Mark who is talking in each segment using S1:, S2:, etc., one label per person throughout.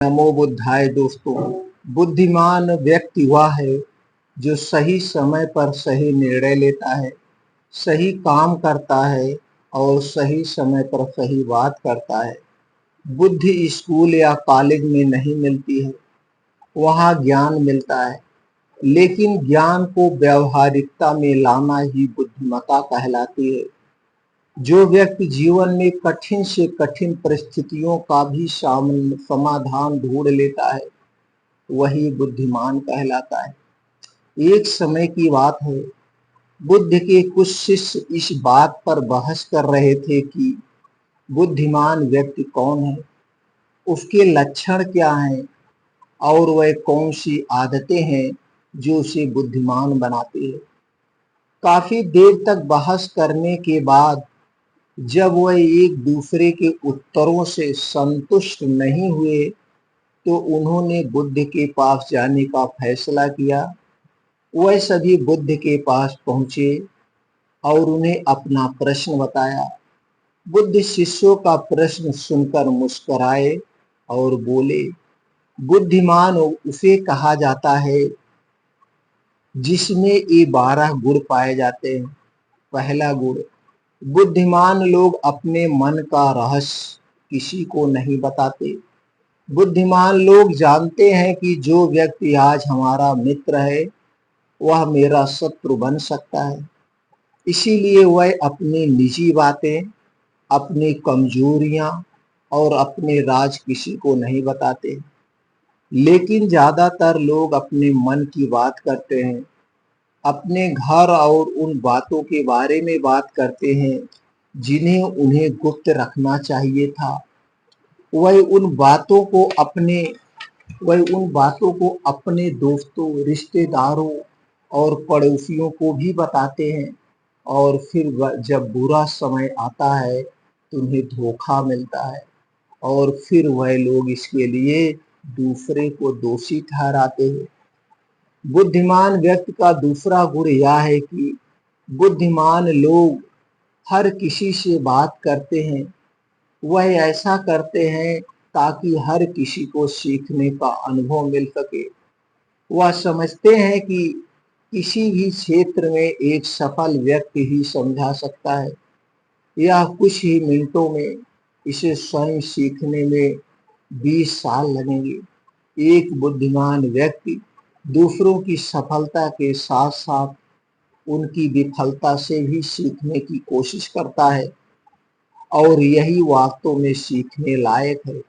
S1: नमो बुद्धाय दोस्तों। बुद्धिमान व्यक्ति वह है जो सही समय पर सही निर्णय लेता है, सही काम करता है और सही समय पर सही बात करता है। बुद्धि स्कूल या कॉलेज में नहीं मिलती है, वहाँ ज्ञान मिलता है, लेकिन ज्ञान को व्यावहारिकता में लाना ही बुद्धिमत्ता कहलाती है। जो व्यक्ति जीवन में कठिन से कठिन परिस्थितियों का भी समाधान ढूंढ लेता है, वही बुद्धिमान कहलाता है। एक समय की बात है, बुद्ध के कुछ शिष्य इस बात पर बहस कर रहे थे कि बुद्धिमान व्यक्ति कौन है, उसके लक्षण क्या हैं और वह कौन सी आदतें हैं जो उसे बुद्धिमान बनाती है। काफी देर तक बहस करने के बाद जब वह एक दूसरे के उत्तरों से संतुष्ट नहीं हुए, तो उन्होंने बुद्ध के पास जाने का फैसला किया। वह सभी बुद्ध के पास पहुंचे और उन्हें अपना प्रश्न बताया। बुद्ध शिष्यों का प्रश्न सुनकर मुस्कुराए और बोले, बुद्धिमान उसे कहा जाता है जिसमें ये 12 गुण पाए जाते हैं। पहला गुण, बुद्धिमान लोग अपने मन का रहस्य किसी को नहीं बताते। बुद्धिमान लोग जानते हैं कि जो व्यक्ति आज हमारा मित्र है, वह मेरा शत्रु बन सकता है। इसीलिए वह अपनी निजी बातें, अपनी कमजोरियां और अपने राज किसी को नहीं बताते। लेकिन ज्यादातर लोग अपने मन की बात करते हैं, अपने घर और उन बातों के बारे में बात करते हैं जिन्हें उन्हें गुप्त रखना चाहिए था। वह उन बातों को अपने दोस्तों, रिश्तेदारों और पड़ोसियों को भी बताते हैं, और फिर जब बुरा समय आता है तो उन्हें धोखा मिलता है और फिर वह लोग इसके लिए दूसरे को दोषी ठहराते हैं। बुद्धिमान व्यक्ति का दूसरा गुण यह है कि बुद्धिमान लोग हर किसी से बात करते हैं। वह ऐसा करते हैं ताकि हर किसी को सीखने का अनुभव मिल सके। वह समझते हैं कि किसी भी क्षेत्र में एक सफल व्यक्ति ही समझा सकता है, या कुछ ही मिनटों में इसे स्वयं सीखने में 20 साल लगेंगे। एक बुद्धिमान व्यक्ति दूसरों की सफलता के साथ साथ उनकी विफलता से भी सीखने की कोशिश करता है, और यही वास्तव में सीखने लायक है।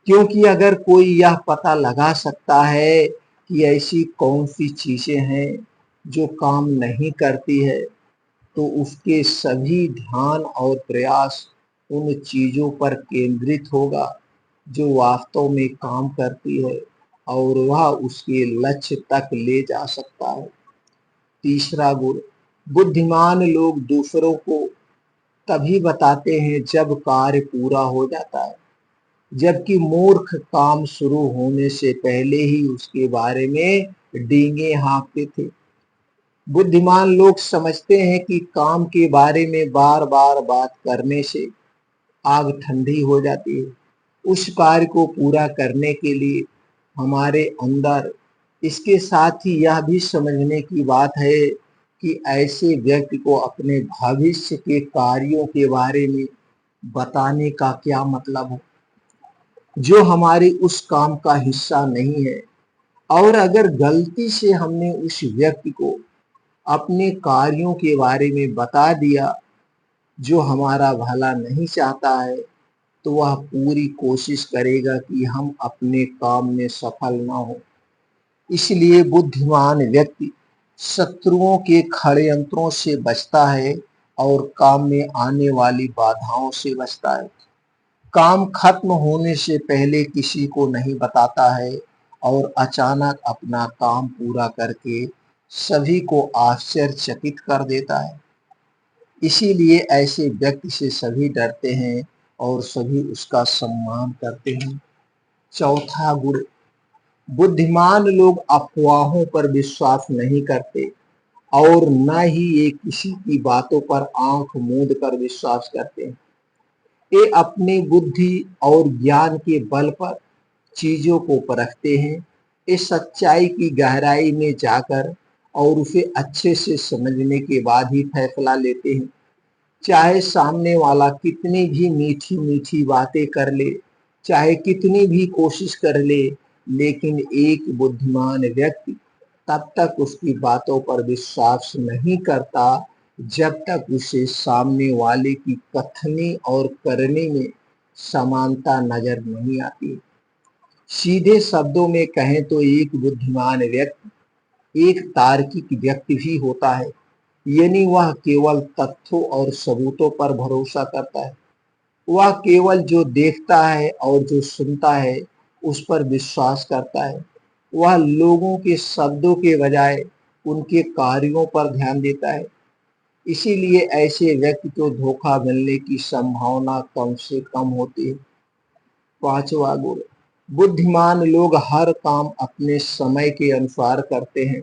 S1: क्योंकि अगर कोई यह पता लगा सकता है कि ऐसी कौन सी चीजें हैं जो काम नहीं करती है, तो उसके सभी ध्यान और प्रयास उन चीजों पर केंद्रित होगा जो वास्तव में काम करती है, और वह उसके लक्ष्य तक ले जा सकता है। तीसरा गुण, बुद्धिमान लोग दूसरों को तभी बताते हैं जब कार्य पूरा हो जाता है, जबकि मूर्ख काम शुरू होने से पहले ही उसके बारे में डींगे हाँकते थे। बुद्धिमान लोग समझते हैं कि काम के बारे में बार बार बात करने से आग ठंडी हो जाती है। उस कार्य को पूरा करने के लिए हमारे अंदर, इसके साथ ही यह भी समझने की बात है कि ऐसे व्यक्ति को अपने भविष्य के कार्यों के बारे में बताने का क्या मतलब है, जो हमारे उस काम का हिस्सा नहीं है। और अगर गलती से हमने उस व्यक्ति को अपने कार्यों के बारे में बता दिया जो हमारा भला नहीं चाहता है, तो वह पूरी कोशिश करेगा कि हम अपने काम में सफल ना हो। इसलिए बुद्धिमान व्यक्ति शत्रुओं के षड्यंत्रों से बचता है और काम में आने वाली बाधाओं से बचता है। काम खत्म होने से पहले किसी को नहीं बताता है और अचानक अपना काम पूरा करके सभी को आश्चर्यचकित कर देता है। इसीलिए ऐसे व्यक्ति से सभी डरते हैं और सभी उसका सम्मान करते हैं। चौथा गुण, बुद्धिमान लोग अफवाहों पर विश्वास नहीं करते और न ही ये किसी की बातों पर आंख मूंद कर विश्वास करते हैं। ये अपनी बुद्धि और ज्ञान के बल पर चीजों को परखते हैं, इस सच्चाई की गहराई में जाकर और उसे अच्छे से समझने के बाद ही फैसला लेते हैं। चाहे सामने वाला कितनी भी मीठी मीठी बातें कर ले, चाहे कितनी भी कोशिश कर ले, लेकिन एक बुद्धिमान व्यक्ति तब तक उसकी बातों पर विश्वास नहीं करता जब तक उसे सामने वाले की कथनी और करने में समानता नजर नहीं आती। सीधे शब्दों में कहें तो एक बुद्धिमान व्यक्ति एक तार्किक व्यक्ति भी होता है, यानी वह केवल तथ्यों और सबूतों पर भरोसा करता है। वह केवल जो देखता है और जो सुनता है उस पर विश्वास करता है। वह लोगों के शब्दों के बजाय उनके कार्यों पर ध्यान देता है। इसीलिए ऐसे व्यक्ति को धोखा मिलने की संभावना कम से कम होती है। पांचवा गुण, बुद्धिमान लोग हर काम अपने समय के अनुसार करते हैं।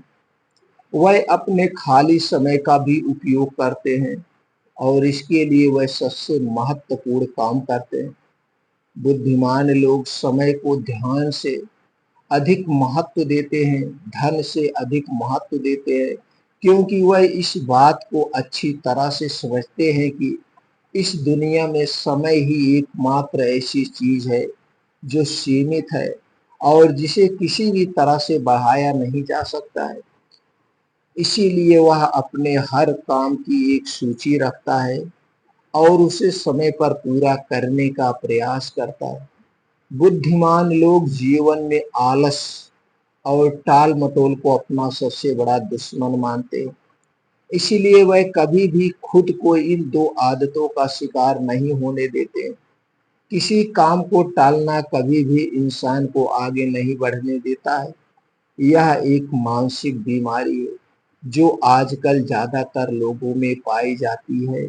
S1: वह अपने खाली समय का भी उपयोग करते हैं और इसके लिए वह सबसे महत्वपूर्ण काम करते हैं। बुद्धिमान लोग समय को ध्यान से अधिक महत्व देते हैं, धन से अधिक महत्व देते हैं, क्योंकि वह इस बात को अच्छी तरह से समझते हैं कि इस दुनिया में समय ही एकमात्र ऐसी चीज है जो सीमित है और जिसे किसी भी तरह से बढ़ाया नहीं जा सकता है। इसीलिए वह अपने हर काम की एक सूची रखता है और उसे समय पर पूरा करने का प्रयास करता है। बुद्धिमान लोग जीवन में आलस और टाल मटोल को अपना सबसे बड़ा दुश्मन मानते हैं। इसीलिए वह कभी भी खुद को इन दो आदतों का शिकार नहीं होने देते। किसी काम को टालना कभी भी इंसान को आगे नहीं बढ़ने देता है। यह एक मानसिक बीमारी है जो आजकल ज्यादातर लोगों में पाई जाती है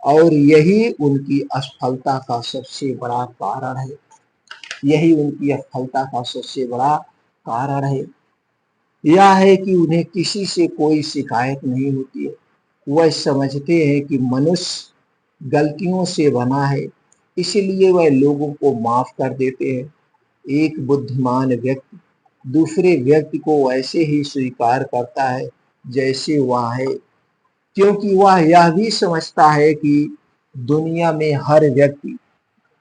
S1: और यही उनकी असफलता का सबसे बड़ा कारण है। यही उनकी असफलता का सबसे बड़ा कारण है। यह है कि उन्हें किसी से कोई शिकायत नहीं होती है। वह समझते हैं कि मनुष्य गलतियों से बना है, इसलिए वह लोगों को माफ कर देते हैं। एक बुद्धिमान व्यक्ति दूसरे व्यक्ति को वैसे ही स्वीकार करता है जैसे वह है, क्योंकि वह यह भी समझता है कि दुनिया में हर व्यक्ति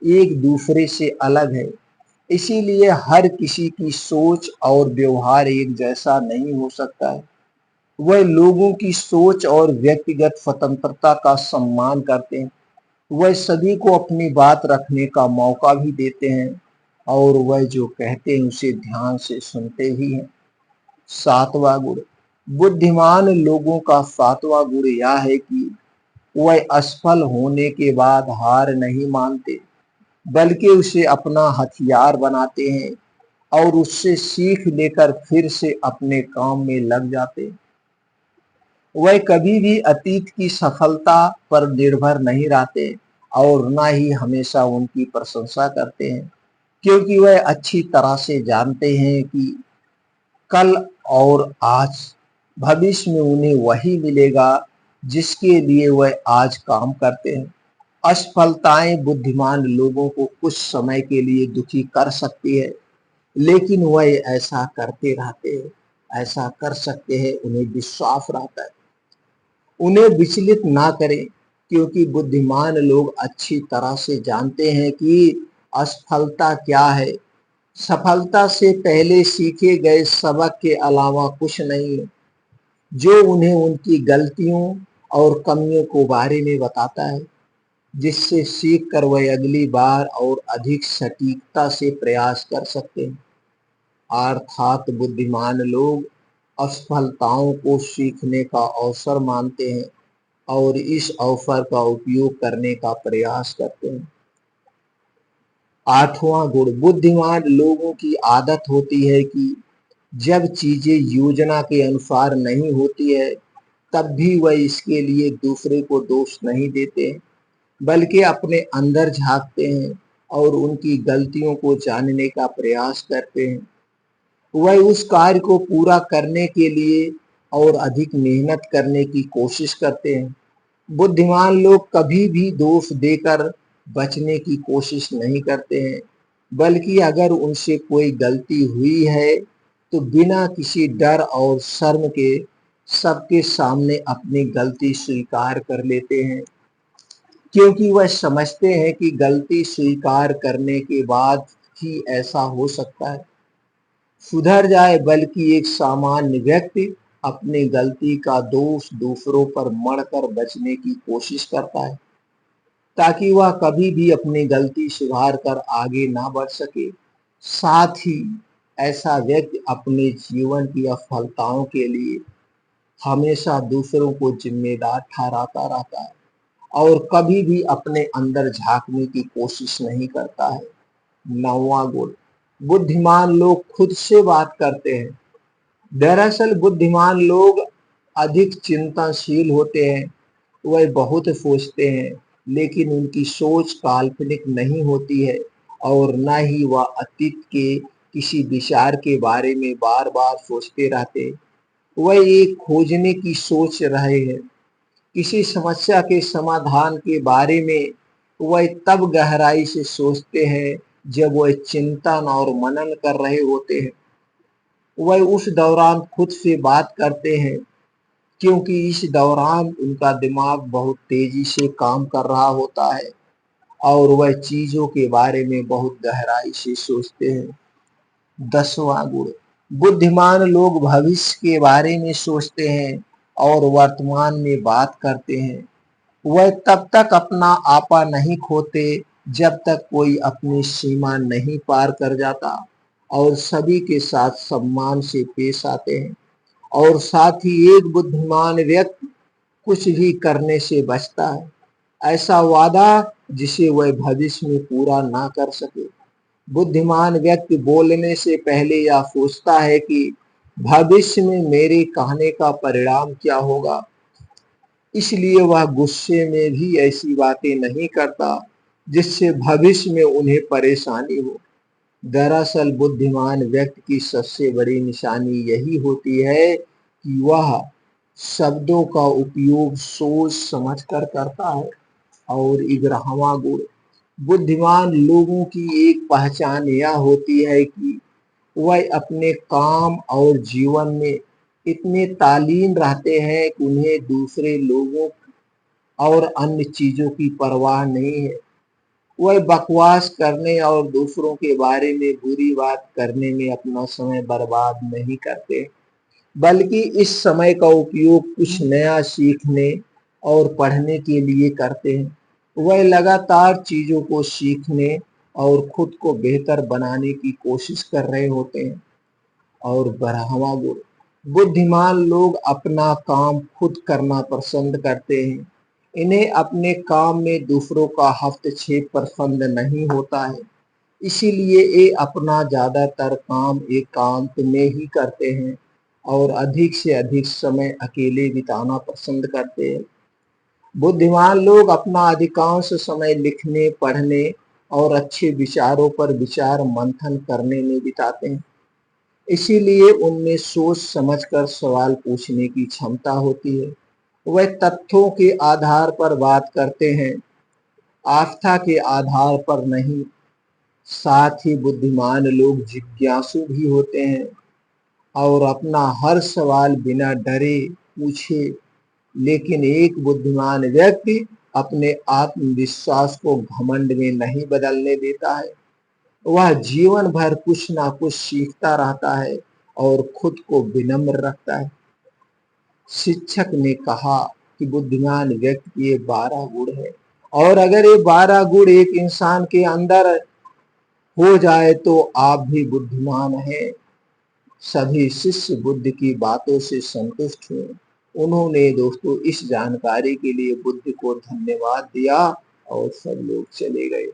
S1: एक दूसरे से अलग है। इसीलिए हर किसी की सोच और व्यवहार एक जैसा नहीं हो सकता है। वह लोगों की सोच और व्यक्तिगत स्वतंत्रता का सम्मान करते हैं। वह सभी को अपनी बात रखने का मौका भी देते हैं और वह जो कहते हैं उसे ध्यान से सुनते भी हैं। सातवां गुण, बुद्धिमान लोगों का सातवां गुण यह है कि वह असफल होने के बाद हार नहीं मानते, बल्कि उसे अपना हथियार बनाते हैं और उससे सीख लेकर फिर से अपने काम में लग जाते हैं। वह कभी भी अतीत की सफलता पर निर्भर नहीं रहते और न ही हमेशा उनकी प्रशंसा करते हैं, क्योंकि वह अच्छी तरह से जानते हैं कि कल और आज भविष्य में उन्हें वही मिलेगा जिसके लिए वह आज काम करते हैं। असफलताएं बुद्धिमान लोगों को कुछ समय के लिए दुखी कर सकती है, लेकिन वह ऐसा करते रहते हैं, ऐसा कर सकते हैं, उन्हें विश्वास रहता है। उन्हें विचलित ना करें, क्योंकि बुद्धिमान लोग अच्छी तरह से जानते हैं कि असफलता क्या है। सफलता से पहले सीखे गए सबक के अलावा कुछ नहीं है, जो उन्हें उनकी गलतियों और कमियों को बारे में बताता है, जिससे सीख कर वह अगली बार और अधिक सटीकता से प्रयास कर सकते हैं। अर्थात बुद्धिमान लोग असफलताओं को सीखने का अवसर मानते हैं और इस अवसर का उपयोग करने का प्रयास करते हैं। आठवां गुण, बुद्धिमान लोगों की आदत होती है कि जब चीजें योजना के अनुसार नहीं होती है तब भी वह इसके लिए दूसरे को दोष नहीं देते, बल्कि अपने अंदर झांकते हैं और उनकी गलतियों को जानने का प्रयास करते हैं। वह उस कार्य को पूरा करने के लिए और अधिक मेहनत करने की कोशिश करते हैं। बुद्धिमान लोग कभी भी दोष देकर बचने की कोशिश नहीं करते हैं, बल्कि अगर उनसे कोई गलती हुई है तो बिना किसी डर और शर्म के सबके सामने अपनी गलती स्वीकार कर लेते हैं, क्योंकि वह समझते हैं कि गलती स्वीकार करने के बाद ही ऐसा हो सकता है सुधर जाए। बल्कि एक सामान्य व्यक्ति अपनी गलती का दोष दूसरों पर मढ़कर बचने की कोशिश करता है, ताकि वह कभी भी अपनी गलती सुधार कर आगे ना बढ़ सके। साथ ही ऐसा व्यक्ति अपने जीवन की असफलताओं के लिए हमेशा दूसरों को जिम्मेदार ठहराता रहता है और कभी भी अपने अंदर झांकने की कोशिश नहीं करता है। 9वां गुण, बुद्धिमान लोग खुद से बात करते हैं। दरअसल बुद्धिमान लोग अधिक चिंताशील होते हैं। वह बहुत सोचते हैं, लेकिन उनकी सोच काल्पनिक नहीं होती है और न ही वह अतीत के किसी विचार के बारे में बार बार सोचते रहते। वह एक खोजने की सोच रहे हैं, किसी समस्या के समाधान के बारे में वह तब गहराई से सोचते हैं जब वह चिंतन और मनन कर रहे होते हैं। वह उस दौरान खुद से बात करते हैं, क्योंकि इस दौरान उनका दिमाग बहुत तेजी से काम कर रहा होता है और वह चीजों के बारे में बहुत गहराई से सोचते हैं। 10वां गुण, बुद्धिमान लोग भविष्य के बारे में सोचते हैं और वर्तमान में बात करते हैं। वह तब तक अपना आपा नहीं खोते जब तक कोई अपनी सीमा नहीं पार कर जाता और सभी के साथ सम्मान से पेश आते हैं। और साथ ही एक बुद्धिमान व्यक्ति कुछ भी करने से बचता है, ऐसा वादा जिसे वह भविष्य में पूरा ना कर सके। बुद्धिमान व्यक्ति बोलने से पहले यह सोचता है कि भविष्य में मेरे कहने का परिणाम क्या होगा, इसलिए वह गुस्से में भी ऐसी बातें नहीं करता जिससे भविष्य में उन्हें परेशानी हो। दरअसल बुद्धिमान व्यक्ति की सबसे बड़ी निशानी यही होती है कि वह शब्दों का उपयोग सोच समझकर करता है। और 11वां गुण, बुद्धिमान लोगों की एक पहचान यह होती है कि वह अपने काम और जीवन में इतने तालीन रहते हैं कि उन्हें दूसरे लोगों और अन्य चीजों की परवाह नहीं है। वह बकवास करने और दूसरों के बारे में बुरी बात करने में अपना समय बर्बाद नहीं करते, बल्कि इस समय का उपयोग कुछ नया सीखने और पढ़ने के लिए करते हैं। वह लगातार चीजों को सीखने और खुद को बेहतर बनाने की कोशिश कर रहे होते हैं। और 12वां गुण, बुद्धिमान लोग अपना काम खुद करना पसंद करते हैं। इन्हें अपने काम में दूसरों का हस्तक्षेप पसंद नहीं होता है, इसीलिए ये अपना ज्यादातर काम एकांत में ही करते हैं और अधिक से अधिक समय अकेले बिताना पसंद करते हैं। बुद्धिमान लोग अपना अधिकांश समय लिखने, पढ़ने और अच्छे विचारों पर विचार मंथन करने में बिताते हैं। इसीलिए उनमें सोच समझकर सवाल पूछने की क्षमता होती है। वह तथ्यों के आधार पर बात करते हैं, आस्था के आधार पर नहीं। साथ ही बुद्धिमान लोग जिज्ञासु भी होते हैं और अपना हर सवाल बिना डरे पूछे। लेकिन एक बुद्धिमान व्यक्ति अपने आत्मविश्वास को घमंड में नहीं बदलने देता है। वह जीवन भर कुछ ना कुछ सीखता रहता है और खुद को विनम्र रखता है। शिक्षक ने कहा कि बुद्धिमान व्यक्ति के 12 गुण है और अगर ये 12 गुण एक इंसान के अंदर हो जाए तो आप भी बुद्धिमान हैं। सभी शिष्य बुद्ध की बातों से संतुष्ट हुए। उन्होंने दोस्तों इस जानकारी के लिए बुद्ध को धन्यवाद दिया और सब लोग चले गए।